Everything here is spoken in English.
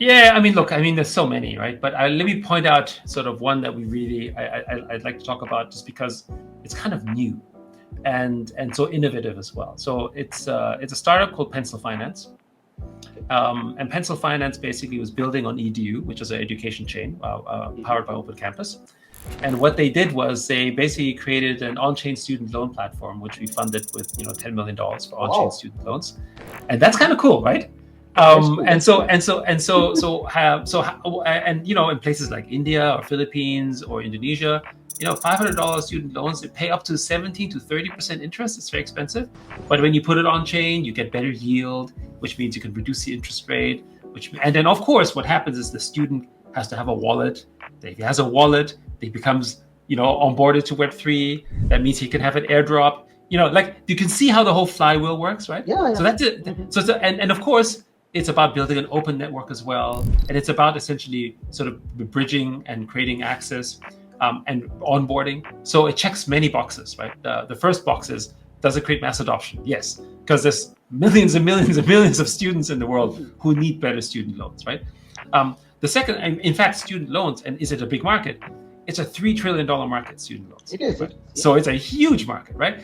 Yeah, I mean, look, I mean, there's so many, right? But let me point out sort of one that we really I'd like to talk about, just because it's kind of new and so innovative as well. So it's a startup called Pencil Finance. And Pencil Finance basically was building on Edu, which is an education chain powered by Open Campus. And what they did was they basically created an on-chain student loan platform, which we funded with $10 million for on-chain student loans, and that's kind of cool, right? And in places like India or Philippines or Indonesia, $500 student loans, they pay up to 17 to 30% interest. It's very expensive, but when you put it on chain, you get better yield, which means you can reduce the interest rate. And then of course, what happens is the student has to have a wallet. If he has a wallet, he becomes onboarded to Web3. That means he can have an airdrop. Like you can see how the whole flywheel works, right? Yeah. So that's it. Mm-hmm. And of course, it's about building an open network as well, and it's about essentially sort of bridging and creating access and onboarding. So it checks many boxes, right? The first box is, does it create mass adoption? Yes, because there's millions and millions and millions of students in the world who need better student loans, right? The second, in fact, student loans, and is it a big market? It's a $3 trillion market, student loans. It is. Right? So it's a huge market, right?